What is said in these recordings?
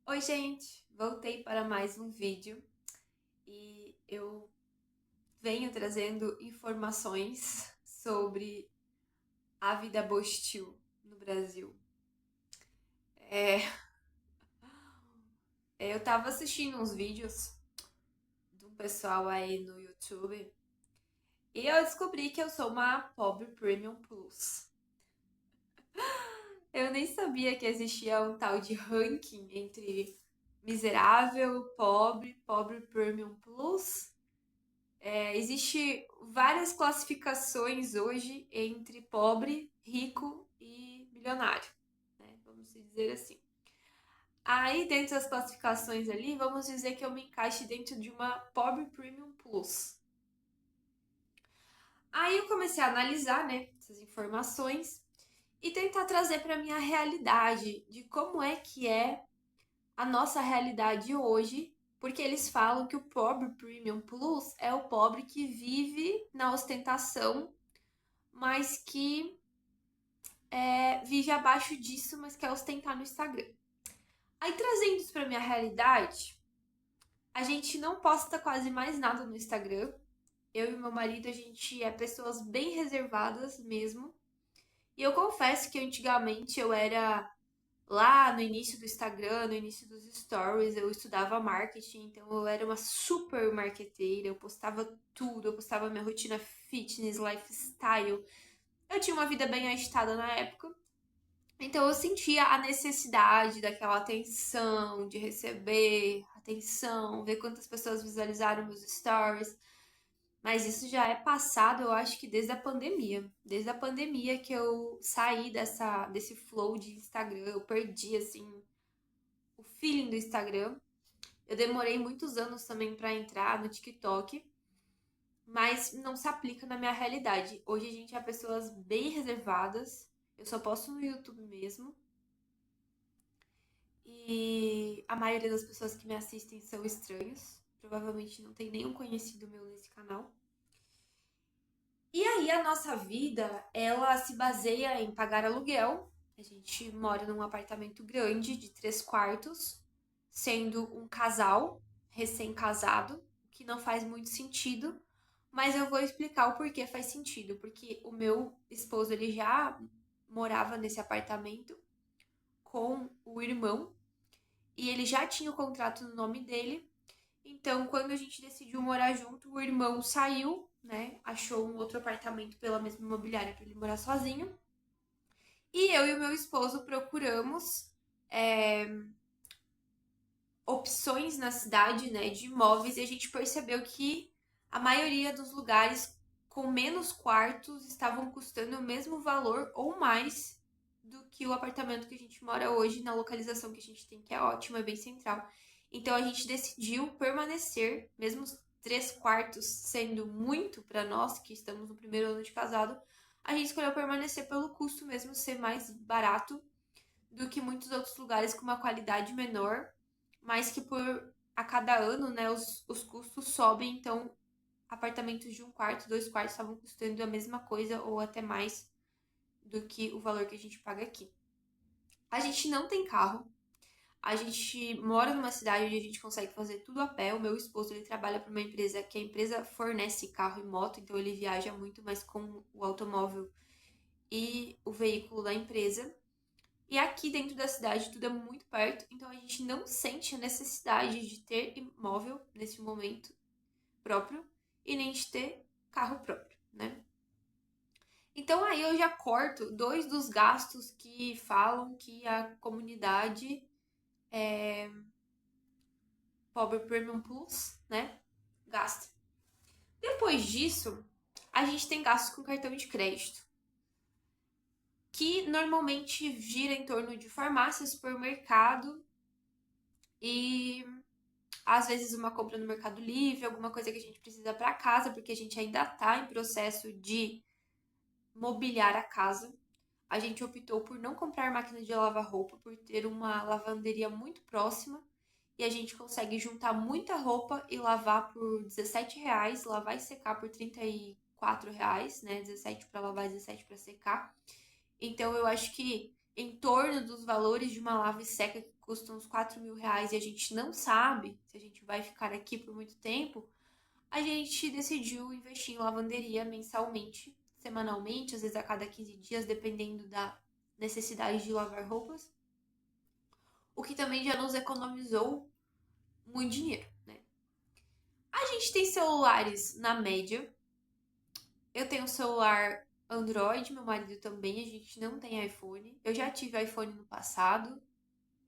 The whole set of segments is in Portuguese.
Oi, gente! Voltei para mais um vídeo e eu venho trazendo informações sobre a vida hostil no Brasil. É, eu tava assistindo uns vídeos de um pessoal aí no YouTube e eu descobri que eu sou uma pobre Premium Plus. Eu nem sabia que existia um tal de ranking entre miserável, pobre, pobre Premium Plus. Existe várias classificações hoje entre pobre, rico e milionário, né? Vamos dizer assim. Aí, dentro das classificações ali, vamos dizer que eu me encaixe dentro de uma pobre premium plus. Aí eu comecei a analisar, né, essas informações e tentar trazer para minha realidade de como é a nossa realidade hoje, porque eles falam que o pobre premium plus é o pobre que vive na ostentação mas que vive abaixo disso, mas quer ostentar no Instagram. Aí trazendo isso pra minha realidade, a gente não posta quase mais nada no Instagram. Eu e meu marido, a gente é pessoas bem reservadas mesmo. E eu confesso que antigamente eu era lá no início do Instagram, no início dos stories, eu estudava marketing, então eu era uma super marqueteira, eu postava tudo, eu postava minha rotina fitness, lifestyle. Eu tinha uma vida bem agitada na época. Então eu sentia a necessidade daquela atenção, de receber atenção, ver quantas pessoas visualizaram meus stories. Mas isso já é passado, eu acho que desde a pandemia. Desde a pandemia que eu saí desse flow de Instagram, eu perdi assim o feeling do Instagram. Eu demorei muitos anos também para entrar no TikTok, mas não se aplica na minha realidade. Hoje a gente é pessoas bem reservadas. Eu só posto no YouTube mesmo. E a maioria das pessoas que me assistem são estranhos. Provavelmente não tem nenhum conhecido meu nesse canal. E aí a nossa vida, ela se baseia em pagar aluguel. A gente mora num apartamento grande de 3 quartos, sendo um casal recém-casado, o que não faz muito sentido. Mas eu vou explicar o porquê faz sentido. Porque o meu esposo, ele já morava nesse apartamento com o irmão e ele já tinha o contrato no nome dele. Então, quando a gente decidiu morar junto, o irmão saiu, né? Achou um outro apartamento pela mesma imobiliária para ele morar sozinho. E eu e o meu esposo procuramos é, opções na cidade, né, de imóveis, e a gente percebeu que a maioria dos lugares com menos quartos estavam custando o mesmo valor ou mais do que o apartamento que a gente mora hoje, na localização que a gente tem, que é ótima, é bem central. Então a gente decidiu permanecer, mesmo os 3 quartos sendo muito para nós, que estamos no primeiro ano de casado, a gente escolheu permanecer pelo custo mesmo ser mais barato do que muitos outros lugares com uma qualidade menor, mas que por a cada ano, né, os custos sobem, então apartamentos de 1 quarto, 2 quartos estavam custando a mesma coisa ou até mais do que o valor que a gente paga aqui. A gente não tem carro, a gente mora numa cidade onde a gente consegue fazer tudo a pé. O meu esposo, ele trabalha para uma empresa que a empresa fornece carro e moto, então ele viaja muito mais com o automóvel e o veículo da empresa. E aqui dentro da cidade tudo é muito perto, então a gente não sente a necessidade de ter imóvel nesse momento próprio e nem de ter carro próprio, né? Então aí eu já corto dois dos gastos que falam que a comunidade Pobre Premium Plus, né, gasta. Depois disso, a gente tem gastos com cartão de crédito, que normalmente gira em torno de farmácia, supermercado e às vezes uma compra no Mercado Livre, alguma coisa que a gente precisa para casa, porque a gente ainda está em processo de mobiliar a casa. A gente optou por não comprar máquina de lavar roupa, por ter uma lavanderia muito próxima e a gente consegue juntar muita roupa e lavar por R$ 17, lavar e secar por R$ 34, né? 17 para lavar e 17 para secar. Então eu acho que em torno dos valores de uma lava e seca custa uns 4 mil reais e a gente não sabe se a gente vai ficar aqui por muito tempo, a gente decidiu investir em lavanderia mensalmente, semanalmente, às vezes a cada 15 dias, dependendo da necessidade de lavar roupas. O que também já nos economizou muito dinheiro, né? A gente tem celulares na média. Eu tenho um celular Android, meu marido também, a gente não tem iPhone. Eu já tive iPhone no passado.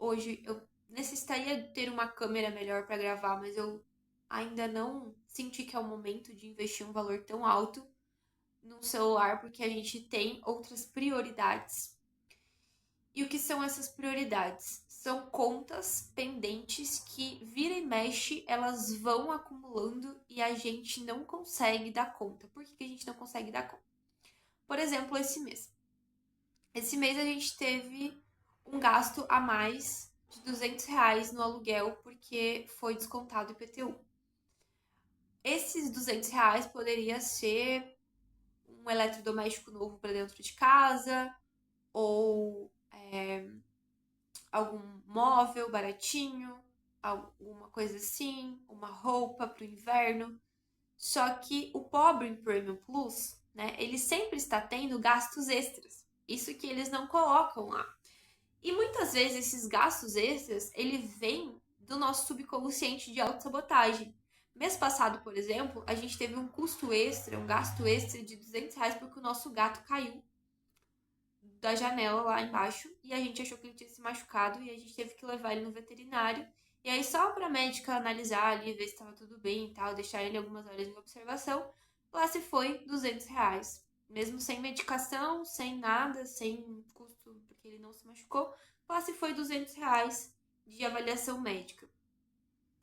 Hoje eu necessitaria ter uma câmera melhor para gravar, mas eu ainda não senti que é o momento de investir um valor tão alto num celular, porque a gente tem outras prioridades. E o que são essas prioridades? São contas pendentes que vira e mexe, elas vão acumulando e a gente não consegue dar conta. Por que a gente não consegue dar conta? Por exemplo, esse mês. Esse mês a gente teve um gasto a mais de R$ 200 no aluguel porque foi descontado o IPTU. Esses R$ 200 poderia ser um eletrodoméstico novo para dentro de casa ou algum móvel baratinho, alguma coisa assim, uma roupa para o inverno. Só que o pobre em Premium Plus, né, ele sempre está tendo gastos extras. Isso que eles não colocam lá. E muitas vezes esses gastos extras, ele vem do nosso subconsciente de autossabotagem. Mês passado, por exemplo, a gente teve um custo extra, um gasto extra de R$ 200 porque o nosso gato caiu da janela lá embaixo e a gente achou que ele tinha se machucado e a gente teve que levar ele no veterinário. E aí só pra médica analisar ali, ver se estava tudo bem e tal, deixar ele algumas horas em observação, lá se foi R$ 200. Mesmo sem medicação, sem nada, sem custo, porque ele não se machucou, lá se foi R$ 200 de avaliação médica.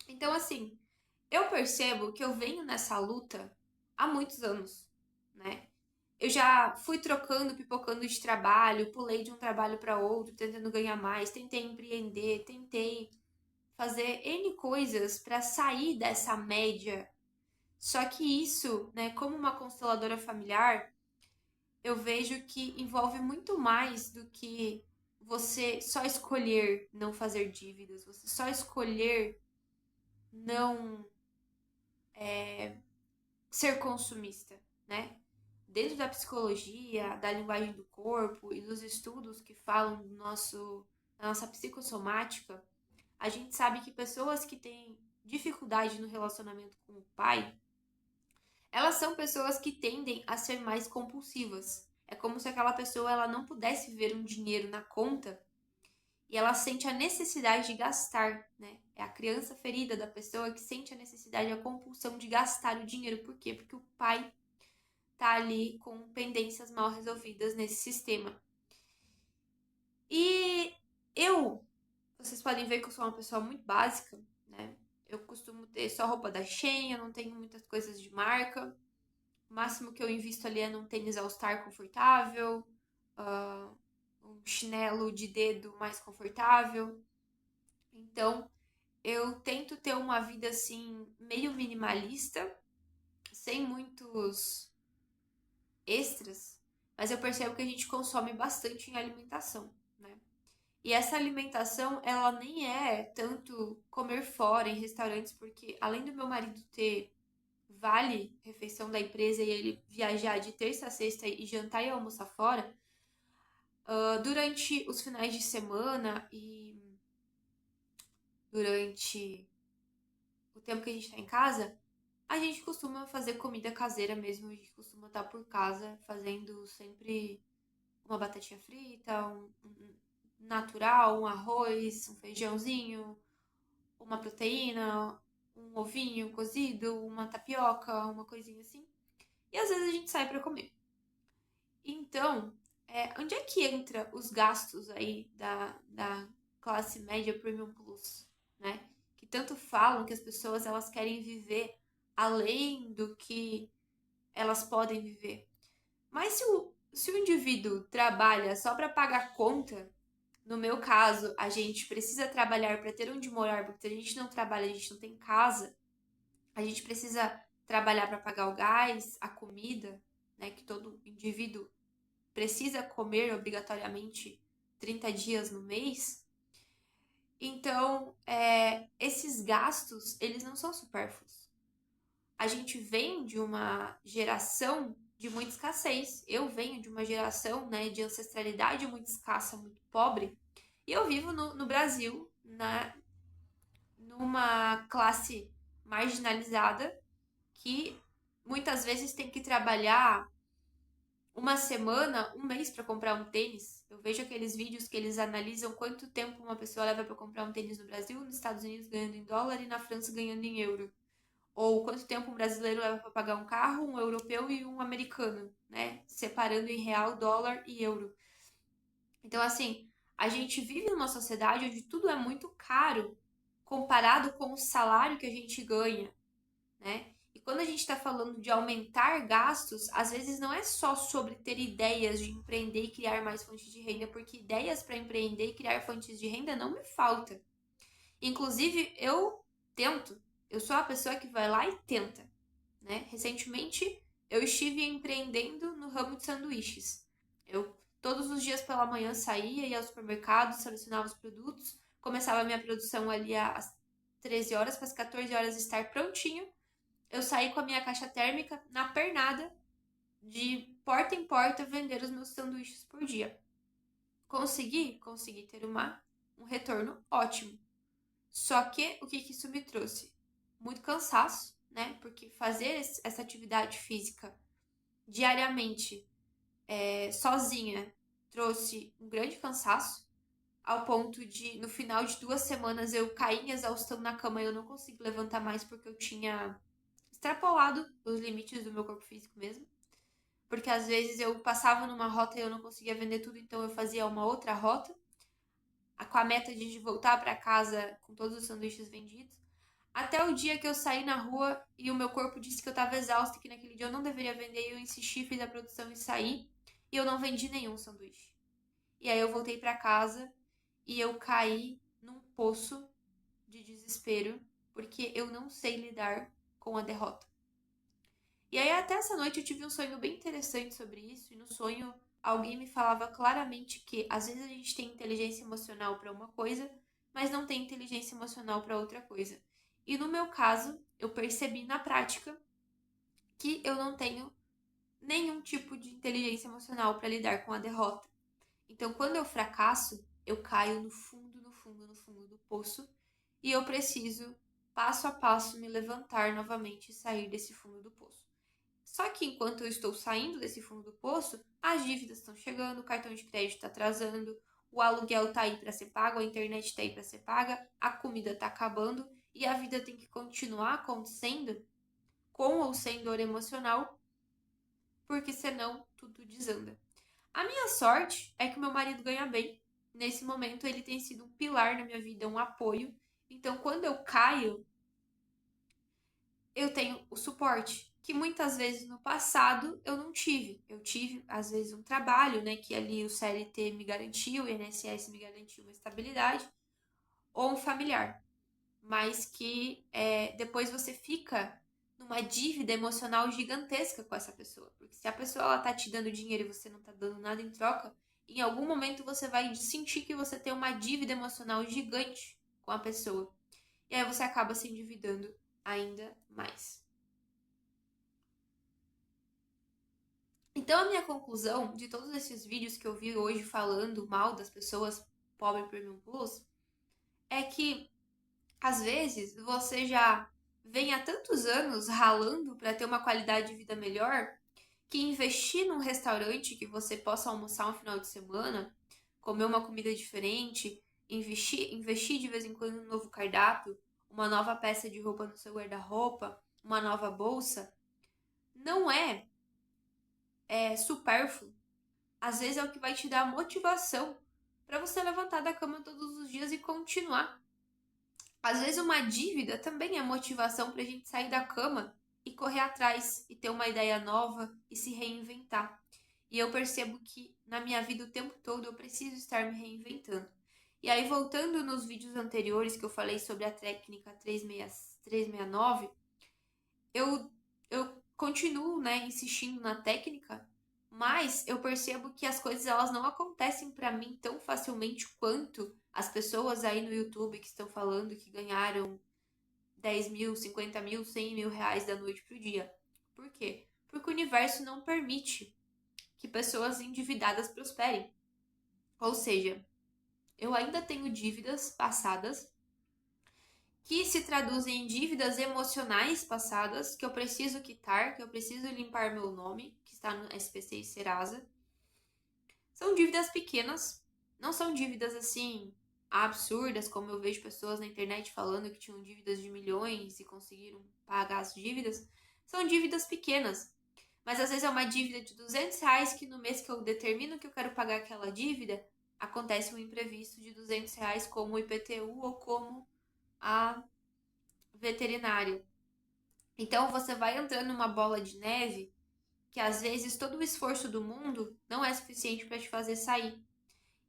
Então, assim, eu percebo que eu venho nessa luta há muitos anos, né? Eu já fui trocando, pipocando de trabalho, pulei de um trabalho para outro, tentando ganhar mais, tentei empreender, tentei fazer N coisas para sair dessa média. Só que isso, né, como uma consteladora familiar, eu vejo que envolve muito mais do que você só escolher não fazer dívidas, você só escolher não ser consumista, né? Dentro da psicologia, da linguagem do corpo e dos estudos que falam da nossa psicossomática, a gente sabe que pessoas que têm dificuldade no relacionamento com o pai, elas são pessoas que tendem a ser mais compulsivas. É como se aquela pessoa ela não pudesse ver um dinheiro na conta e ela sente a necessidade de gastar, né? É a criança ferida da pessoa que sente a necessidade, a compulsão de gastar o dinheiro. Por quê? Porque o pai tá ali com pendências mal resolvidas nesse sistema. E vocês podem ver que eu sou uma pessoa muito básica, né? Eu costumo ter só roupa da Shein, eu não tenho muitas coisas de marca. O máximo que eu invisto ali é num tênis All-Star confortável, um chinelo de dedo mais confortável. Então, eu tento ter uma vida assim, meio minimalista, sem muitos extras, mas eu percebo que a gente consome bastante em alimentação, né? E essa alimentação, ela nem é tanto comer fora em restaurantes, porque além do meu marido ter vale refeição da empresa e ele viajar de terça a sexta e jantar e almoçar fora, durante os finais de semana e durante o tempo que a gente tá em casa, a gente costuma fazer comida caseira mesmo, a gente costuma estar por casa fazendo sempre uma batatinha frita, um natural, um arroz, um feijãozinho, uma proteína, um ovinho cozido, uma tapioca, uma coisinha assim. E às vezes a gente sai para comer. Então, onde é que entra os gastos aí da classe média Premium Plus, né? Que tanto falam que as pessoas elas querem viver além do que elas podem viver. Mas se o indivíduo trabalha só para pagar conta, no meu caso, a gente precisa trabalhar para ter onde morar, porque se a gente não trabalha, a gente não tem casa, a gente precisa trabalhar para pagar o gás, a comida, né, que todo indivíduo precisa comer obrigatoriamente 30 dias no mês. Então, esses gastos, eles não são supérfluos. A gente vem de uma geração de muita escassez. Eu venho de uma geração, né, de ancestralidade muito escassa, muito pobre. E eu vivo no Brasil, numa classe marginalizada que muitas vezes tem que trabalhar uma semana, um mês para comprar um tênis. Eu vejo aqueles vídeos que eles analisam quanto tempo uma pessoa leva para comprar um tênis no Brasil, nos Estados Unidos ganhando em dólar e na França ganhando em euro. Ou quanto tempo um brasileiro leva para pagar um carro, um europeu e um americano, né? Separando em real, dólar e euro. Então, assim, a gente vive numa sociedade onde tudo é muito caro comparado com o salário que a gente ganha, né? E quando a gente está falando de aumentar gastos, às vezes não é só sobre ter ideias de empreender e criar mais fontes de renda, porque ideias para empreender e criar fontes de renda não me falta. Inclusive, eu tento, eu sou a pessoa que vai lá e tenta, né? Recentemente, eu estive empreendendo no ramo de sanduíches. Eu todos os dias pela manhã saía, ia ao supermercado, selecionava os produtos, começava a minha produção ali às 13 horas, para as 14 horas estar prontinho. Eu saí com a minha caixa térmica na pernada, de porta em porta, vender os meus sanduíches por dia. Consegui ter um retorno ótimo. Só que o que isso me trouxe? Muito cansaço, né? Porque fazer essa atividade física diariamente, sozinha, trouxe um grande cansaço, ao ponto de, no final de 2 semanas, eu caí em exaustão na cama e eu não consegui levantar mais porque eu tinha extrapolado os limites do meu corpo físico mesmo. Porque às vezes eu passava numa rota e eu não conseguia vender tudo, então eu fazia uma outra rota, com a meta de voltar para casa com todos os sanduíches vendidos. Até o dia que eu saí na rua e o meu corpo disse que eu estava exausta e que naquele dia eu não deveria vender, e eu insisti, fiz a produção e saí, e eu não vendi nenhum sanduíche. E aí eu voltei para casa e eu caí num poço de desespero, porque eu não sei lidar com a derrota. E aí até essa noite eu tive um sonho bem interessante sobre isso, e no sonho alguém me falava claramente que às vezes a gente tem inteligência emocional para uma coisa, mas não tem inteligência emocional para outra coisa. E no meu caso, eu percebi na prática que eu não tenho nenhum tipo de inteligência emocional para lidar com a derrota. Então, quando eu fracasso, eu caio no fundo, no fundo, no fundo do poço, e eu preciso, passo a passo, me levantar novamente e sair desse fundo do poço. Só que enquanto eu estou saindo desse fundo do poço, as dívidas estão chegando, o cartão de crédito está atrasando, o aluguel está aí para ser pago, a internet está aí para ser paga, a comida está acabando e a vida tem que continuar acontecendo, com ou sem dor emocional, porque senão tudo desanda. A minha sorte é que meu marido ganha bem. Nesse momento ele tem sido um pilar na minha vida, um apoio. Então quando eu caio, eu tenho o suporte, que muitas vezes no passado eu não tive. Eu tive, às vezes, um trabalho, né, que ali o CLT me garantiu, o INSS me garantiu uma estabilidade, ou um familiar, mas que depois você fica numa dívida emocional gigantesca com essa pessoa. Porque se a pessoa ela tá te dando dinheiro e você não tá dando nada em troca, em algum momento você vai sentir que você tem uma dívida emocional gigante com a pessoa. E aí você acaba se endividando ainda mais. Então, a minha conclusão de todos esses vídeos que eu vi hoje falando mal das pessoas pobre Premium Plus é que, às vezes, você já vem há tantos anos ralando para ter uma qualidade de vida melhor que investir num restaurante que você possa almoçar um final de semana, comer uma comida diferente, investir de vez em quando num novo cardápio, uma nova peça de roupa no seu guarda-roupa, uma nova bolsa, não é supérfluo. Às vezes é o que vai te dar motivação para você levantar da cama todos os dias e continuar. Às vezes uma dívida também é motivação para a gente sair da cama e correr atrás e ter uma ideia nova e se reinventar. E eu percebo que na minha vida o tempo todo eu preciso estar me reinventando. E aí, voltando nos vídeos anteriores que eu falei sobre a técnica 369, eu continuo, né, insistindo na técnica, mas eu percebo que as coisas elas não acontecem para mim tão facilmente quanto as pessoas aí no YouTube que estão falando que ganharam 10 mil, 50 mil, 100 mil reais da noite pro dia. Por quê? Porque o universo não permite que pessoas endividadas prosperem. Ou seja, eu ainda tenho dívidas passadas que se traduzem em dívidas emocionais passadas que eu preciso quitar, que eu preciso limpar meu nome, que está no SPC e Serasa. São dívidas pequenas, não são dívidas assim absurdas, como eu vejo pessoas na internet falando que tinham dívidas de milhões e conseguiram pagar as dívidas. São dívidas pequenas, mas às vezes é uma dívida de R$ 200 que no mês que eu determino que eu quero pagar aquela dívida, acontece um imprevisto de R$ 200 como o IPTU ou como a veterinária. Então você vai entrando numa bola de neve que às vezes todo o esforço do mundo não é suficiente para te fazer sair.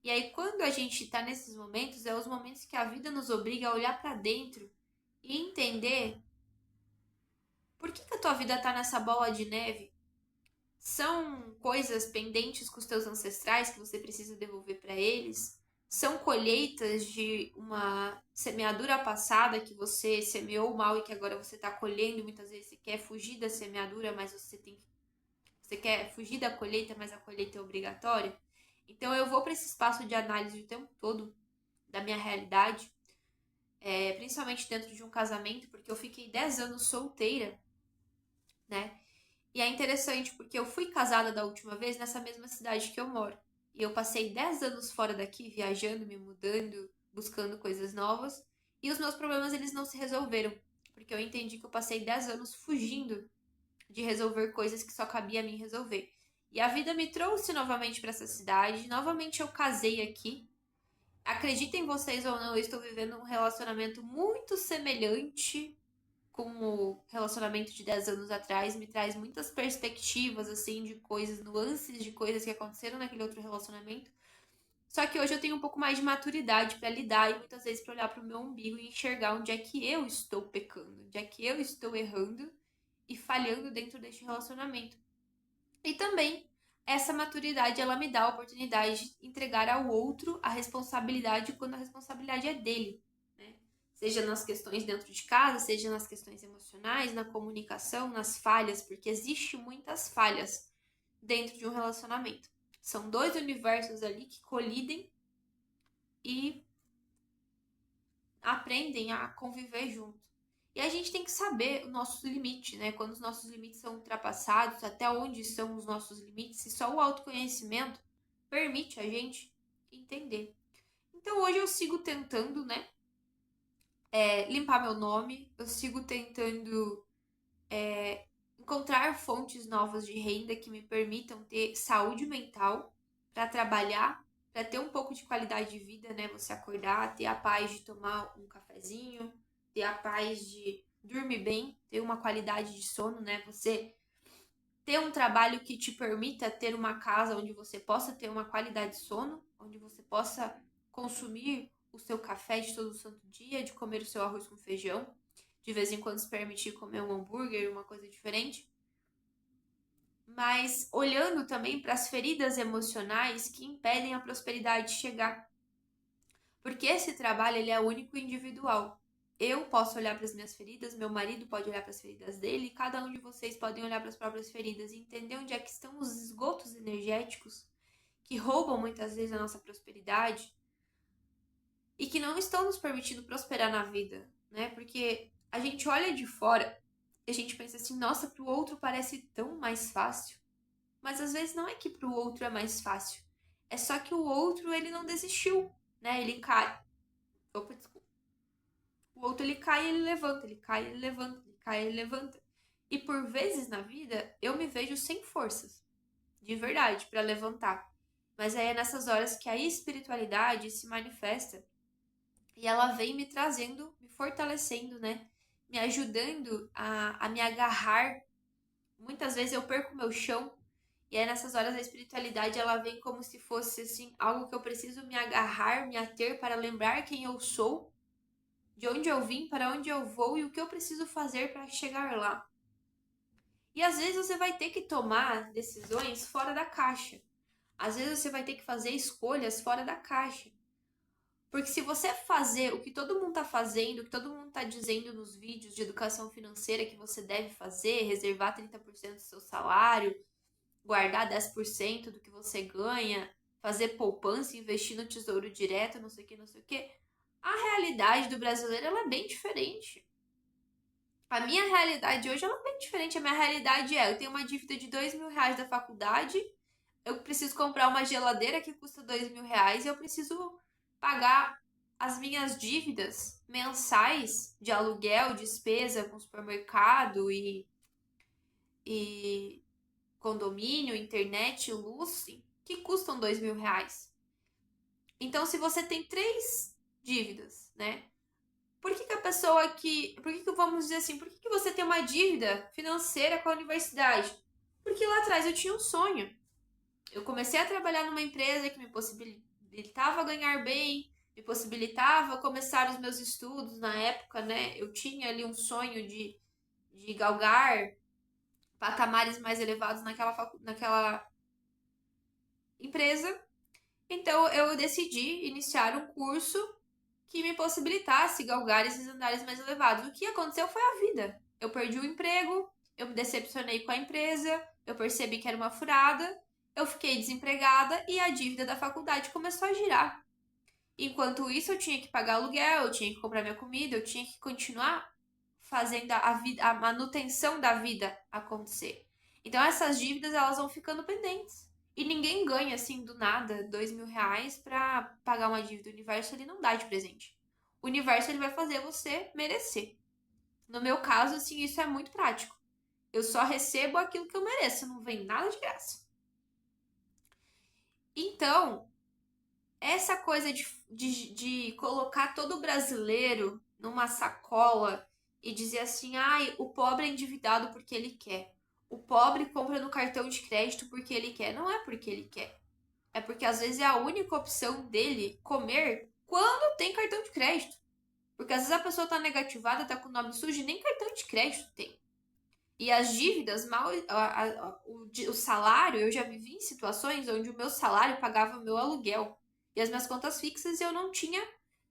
E aí quando a gente está nesses momentos, é os momentos que a vida nos obriga a olhar para dentro e entender por que a tua vida está nessa bola de neve. São coisas pendentes com os teus ancestrais que você precisa devolver para eles? São colheitas de uma semeadura passada que você semeou mal e que agora você está colhendo? Muitas vezes você quer fugir da semeadura, mas você quer fugir da colheita, mas a colheita é obrigatória. Então eu vou para esse espaço de análise o tempo todo da minha realidade, principalmente dentro de um casamento, porque eu fiquei 10 anos solteira, né? E é interessante porque eu fui casada da última vez nessa mesma cidade que eu moro. E eu passei 10 anos fora daqui, viajando, me mudando, buscando coisas novas. E os meus problemas, eles não se resolveram. Porque eu entendi que eu passei 10 anos fugindo de resolver coisas que só cabia a mim resolver. E a vida me trouxe novamente para essa cidade. Novamente eu casei aqui. Acreditem vocês ou não, eu estou vivendo um relacionamento muito semelhante com o relacionamento de 10 anos atrás, me traz muitas perspectivas, assim, de coisas, nuances de coisas que aconteceram naquele outro relacionamento. Só que hoje eu tenho um pouco mais de maturidade para lidar e muitas vezes para olhar para o meu umbigo e enxergar onde é que eu estou pecando, onde é que eu estou errando e falhando dentro deste relacionamento. E também essa maturidade, ela me dá a oportunidade de entregar ao outro a responsabilidade quando a responsabilidade é dele. Seja nas questões dentro de casa, seja nas questões emocionais, na comunicação, nas falhas, porque existe muitas falhas dentro de um relacionamento. São dois universos ali que colidem e aprendem a conviver junto. E a gente tem que saber o nosso limite, né? Quando os nossos limites são ultrapassados, até onde são os nossos limites, e só o autoconhecimento permite a gente entender. Então hoje eu sigo tentando, né? Limpar meu nome, eu sigo tentando encontrar fontes novas de renda que me permitam ter saúde mental para trabalhar, para ter um pouco de qualidade de vida, né? Você acordar, ter a paz de tomar um cafezinho, ter a paz de dormir bem, ter uma qualidade de sono, né? Você ter um trabalho que te permita ter uma casa onde você possa ter uma qualidade de sono, onde você possa consumir o seu café de todo santo dia, de comer o seu arroz com feijão, de vez em quando se permitir comer um hambúrguer, uma coisa diferente. Mas olhando também para as feridas emocionais que impedem a prosperidade de chegar. Porque esse trabalho ele é único e individual. Eu posso olhar para as minhas feridas, meu marido pode olhar para as feridas dele, e cada um de vocês podem olhar para as próprias feridas e entender onde é que estão os esgotos energéticos que roubam muitas vezes a nossa prosperidade e que não estão nos permitindo prosperar na vida, né? Porque a gente olha de fora e a gente pensa assim, nossa, para o outro parece tão mais fácil. Mas às vezes não é que para o outro é mais fácil. É só que o outro, ele não desistiu, né? Ele cai. Opa, desculpa. O outro, ele cai e ele levanta, ele cai e ele levanta, ele cai e ele levanta. E por vezes na vida, eu me vejo sem forças, de verdade, para levantar. Mas aí é nessas horas que a espiritualidade se manifesta e ela vem me trazendo, me fortalecendo, né? Me ajudando a me agarrar. Muitas vezes eu perco meu chão e aí nessas horas a espiritualidade ela vem como se fosse assim algo que eu preciso me agarrar, me ater para lembrar quem eu sou, de onde eu vim, para onde eu vou e o que eu preciso fazer para chegar lá. E às vezes você vai ter que tomar decisões fora da caixa. Às vezes você vai ter que fazer escolhas fora da caixa. Porque se você fazer o que todo mundo tá fazendo, o que todo mundo tá dizendo nos vídeos de educação financeira que você deve fazer, reservar 30% do seu salário, guardar 10% do que você ganha, fazer poupança, investir no tesouro direto, não sei o que, não sei o que, a realidade do brasileiro ela é bem diferente. A minha realidade hoje ela é bem diferente. A minha realidade é, eu tenho uma dívida de R$ 2.000 da faculdade, eu preciso comprar uma geladeira que custa R$ 2.000 e eu preciso pagar as minhas dívidas mensais de aluguel, despesa com supermercado e condomínio, internet, luz, que custam R$ 2.000. Então, se você tem 3 dívidas, né? Por que a pessoa que. Por que vamos dizer assim? Por que você tem uma dívida financeira com a universidade? Porque lá atrás eu tinha um sonho. Eu comecei a trabalhar numa empresa que me possibilitava ganhar bem, me possibilitava começar os meus estudos na época, né? Eu tinha ali um sonho de galgar patamares mais elevados naquela empresa. Então eu decidi iniciar um curso que me possibilitasse galgar esses andares mais elevados. O que aconteceu foi a vida. Eu perdi o emprego, eu me decepcionei com a empresa, eu percebi que era uma furada, eu fiquei desempregada e a dívida da faculdade começou a girar. Enquanto isso, eu tinha que pagar aluguel, eu tinha que comprar minha comida, eu tinha que continuar fazendo a manutenção da vida acontecer. Então essas dívidas elas vão ficando pendentes. E ninguém ganha assim do nada R$ 2.000 para pagar uma dívida. O universo ele não dá de presente. O universo ele vai fazer você merecer. No meu caso, assim, isso é muito prático. Eu só recebo aquilo que eu mereço, não vem nada de graça. Então, essa coisa de colocar todo brasileiro numa sacola e dizer assim, ai, o pobre é endividado porque ele quer. O pobre compra no cartão de crédito porque ele quer. Não é porque ele quer. É porque às vezes é a única opção dele comer quando tem cartão de crédito. Porque às vezes a pessoa tá negativada, tá com o nome sujo e nem cartão de crédito tem. E as dívidas, mal, o salário, eu já vivi em situações onde o meu salário pagava o meu aluguel e as minhas contas fixas e eu não tinha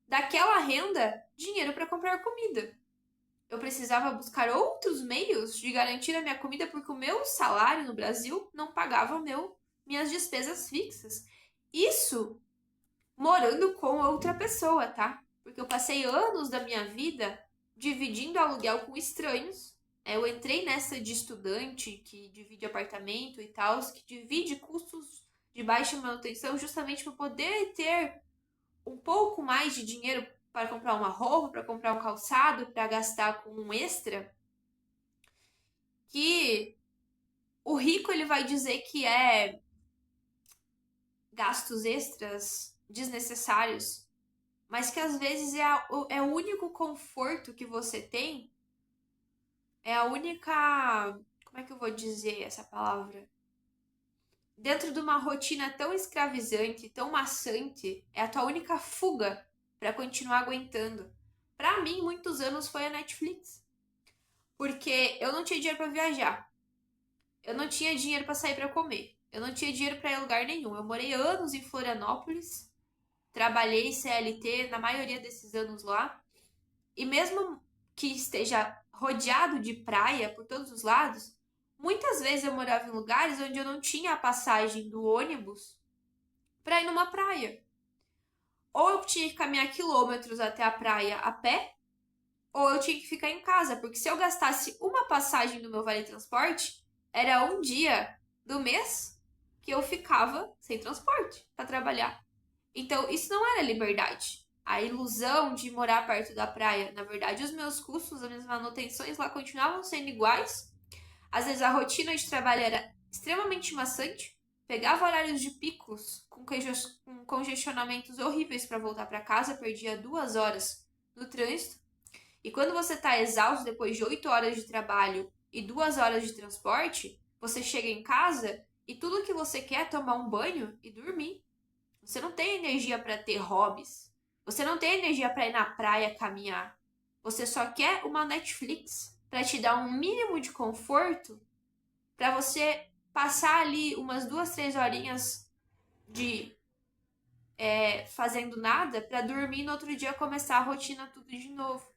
daquela renda dinheiro para comprar comida. Eu precisava buscar outros meios de garantir a minha comida porque o meu salário no Brasil não pagava minhas despesas fixas. Isso morando com outra pessoa, tá? Porque eu passei anos da minha vida dividindo aluguel com estranhos. Eu entrei nessa de estudante que divide apartamento e tal, que divide custos de baixa manutenção justamente para poder ter um pouco mais de dinheiro para comprar uma roupa, para comprar um calçado, para gastar com um extra. Que o rico ele vai dizer que é gastos extras desnecessários, mas que às vezes é o único conforto que você tem, é a única. Como é que eu vou dizer essa palavra? Dentro de uma rotina tão escravizante, tão maçante, é a tua única fuga para continuar aguentando. Para mim, muitos anos foi a Netflix, porque eu não tinha dinheiro para viajar, eu não tinha dinheiro para sair para comer, eu não tinha dinheiro para ir a lugar nenhum. Eu morei anos em Florianópolis, trabalhei CLT na maioria desses anos lá. E mesmo que esteja rodeado de praia por todos os lados, muitas vezes eu morava em lugares onde eu não tinha a passagem do ônibus para ir numa praia. Ou eu tinha que caminhar quilômetros até a praia a pé, ou eu tinha que ficar em casa, porque se eu gastasse uma passagem do meu vale transporte, era um dia do mês que eu ficava sem transporte para trabalhar. Então, isso não era liberdade. A ilusão de morar perto da praia. Na verdade, os meus custos, as minhas manutenções lá continuavam sendo iguais. Às vezes, a rotina de trabalho era extremamente maçante. Pegava horários de picos com congestionamentos horríveis para voltar para casa. Perdia 2 horas no trânsito. E quando você está exausto depois de 8 horas de trabalho e 2 horas de transporte, você chega em casa e tudo que você quer é tomar um banho e dormir. Você não tem energia para ter hobbies. Você não tem energia para ir na praia caminhar. Você só quer uma Netflix para te dar um mínimo de conforto para você passar ali umas 2, 3 horinhas de fazendo nada para dormir e no outro dia começar a rotina tudo de novo.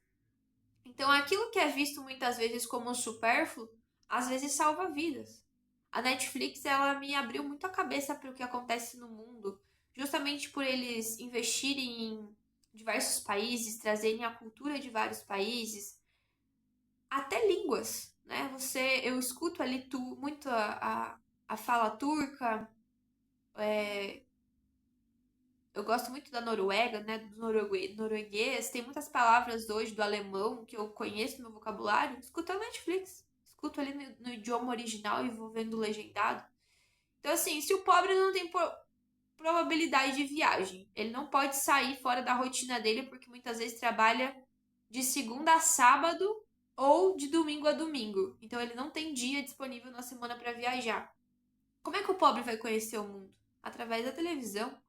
Então, aquilo que é visto muitas vezes como supérfluo, às vezes salva vidas. A Netflix, ela me abriu muito a cabeça para o que acontece no mundo, justamente por eles investirem em diversos países, trazerem a cultura de vários países, até línguas, né? Eu escuto ali muito a fala turca, eu gosto muito da Noruega, né? Do norueguês. Tem muitas palavras hoje do alemão que eu conheço no meu vocabulário. Escuto a Netflix. Escuto ali no idioma original e vou vendo legendado. Então, assim, se o pobre não tem probabilidade de viagem, ele não pode sair fora da rotina dele porque muitas vezes trabalha de segunda a sábado ou de domingo a domingo. Então, ele não tem dia disponível na semana para viajar. Como é que o pobre vai conhecer o mundo? Através da televisão,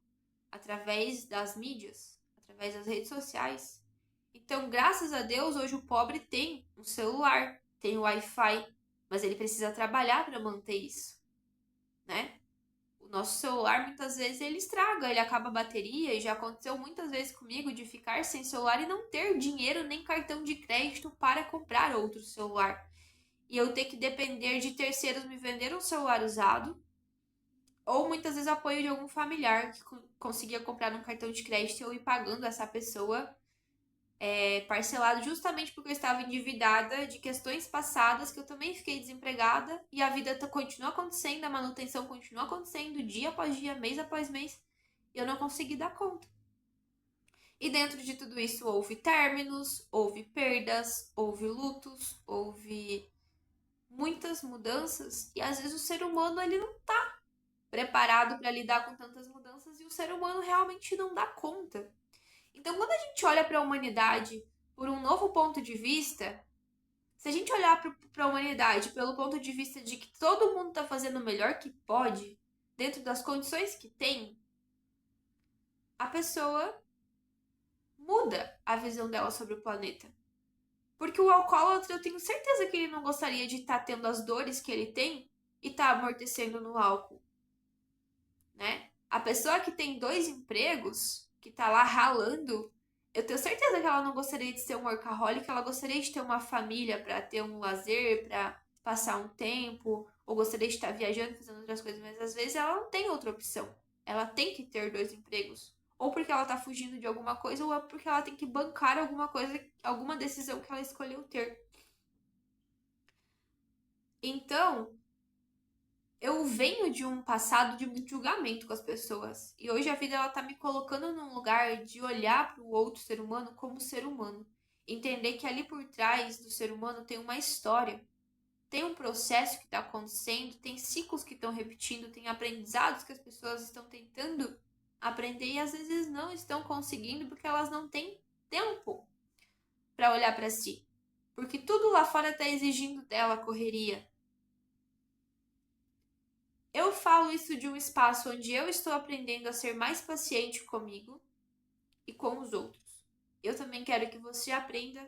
através das mídias, através das redes sociais. Então, graças a Deus, hoje o pobre tem um celular, tem o Wi-Fi, mas ele precisa trabalhar para manter isso, né? O nosso celular muitas vezes ele estraga, ele acaba a bateria e já aconteceu muitas vezes comigo de ficar sem celular e não ter dinheiro nem cartão de crédito para comprar outro celular. E eu ter que depender de terceiros me vender um celular usado ou muitas vezes apoio de algum familiar que conseguia comprar um cartão de crédito e eu ir pagando essa pessoa parcelado justamente porque eu estava endividada de questões passadas que eu também fiquei desempregada e a vida continua acontecendo, a manutenção continua acontecendo dia após dia, mês após mês e eu não consegui dar conta. E dentro de tudo isso houve términos, houve perdas, houve lutos, houve muitas mudanças e às vezes o ser humano ele não tá preparado para lidar com tantas mudanças e o ser humano realmente não dá conta. Então, quando a gente olha para a humanidade por um novo ponto de vista, se a gente olhar para a humanidade pelo ponto de vista de que todo mundo está fazendo o melhor que pode, dentro das condições que tem, a pessoa muda a visão dela sobre o planeta. Porque o alcoólatra, eu tenho certeza que ele não gostaria de estar tendo as dores que ele tem e estar amortecendo no álcool, né? A pessoa que tem 2 empregos, que tá lá ralando, eu tenho certeza que ela não gostaria de ser um workaholic, ela gostaria de ter uma família para ter um lazer, para passar um tempo, ou gostaria de estar viajando, fazendo outras coisas, mas às vezes ela não tem outra opção. Ela tem que ter 2 empregos. Ou porque ela tá fugindo de alguma coisa, ou é porque ela tem que bancar alguma coisa, alguma decisão que ela escolheu ter. Então, eu venho de um passado de muito julgamento com as pessoas. E hoje a vida ela tá me colocando num lugar de olhar para o outro ser humano como ser humano. Entender que ali por trás do ser humano tem uma história, tem um processo que está acontecendo, tem ciclos que estão repetindo, tem aprendizados que as pessoas estão tentando aprender e às vezes não estão conseguindo porque elas não têm tempo para olhar para si. Porque tudo lá fora está exigindo dela correria. Eu falo isso de um espaço onde eu estou aprendendo a ser mais paciente comigo e com os outros. Eu também quero que você aprenda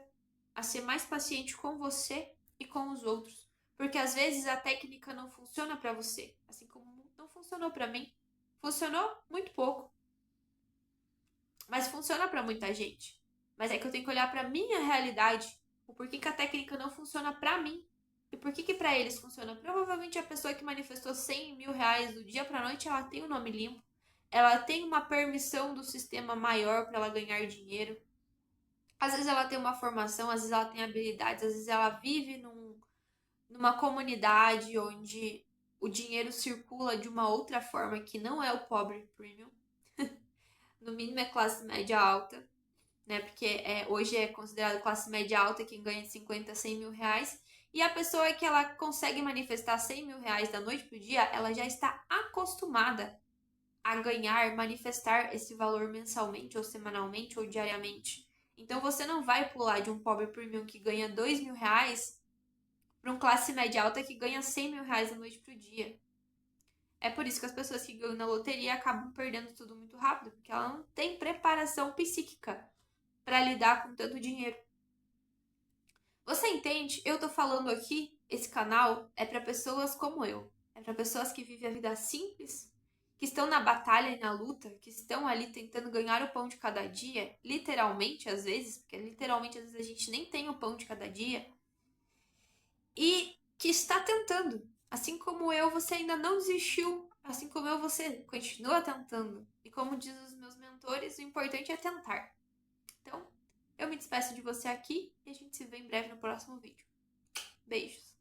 a ser mais paciente com você e com os outros. Porque às vezes a técnica não funciona para você, assim como não funcionou para mim. Funcionou muito pouco, mas funciona para muita gente. Mas é que eu tenho que olhar para minha realidade, o porquê que a técnica não funciona para mim. E por que para eles funciona? Provavelmente a pessoa que manifestou 100 mil reais do dia para noite, ela tem o nome limpo. Ela tem uma permissão do sistema maior para ela ganhar dinheiro. Às vezes ela tem uma formação, às vezes ela tem habilidades, às vezes ela vive numa comunidade onde o dinheiro circula de uma outra forma que não é o pobre premium. No mínimo é classe média alta, né? Porque hoje é considerado classe média alta quem ganha de 50 a 100 mil reais. E a pessoa que ela consegue manifestar 100 mil reais da noite pro dia, ela já está acostumada a ganhar, manifestar esse valor mensalmente, ou semanalmente, ou diariamente. Então você não vai pular de um pobre premium que ganha 2 mil reais para um classe média alta que ganha 100 mil reais da noite pro dia. É por isso que as pessoas que ganham na loteria acabam perdendo tudo muito rápido, porque ela não tem preparação psíquica para lidar com tanto dinheiro. Você entende? Eu tô falando aqui, esse canal é para pessoas como eu. É para pessoas que vivem a vida simples que estão na batalha e na luta, que estão ali tentando ganhar o pão de cada dia, literalmente às vezes, porque literalmente às vezes a gente nem tem o pão de cada dia, e que está tentando. Assim como eu, você ainda não desistiu. Assim como eu, você continua tentando. E como diz os meus mentores, o importante é tentar. Então, eu me despeço de você aqui e a gente se vê em breve no próximo vídeo. Beijos!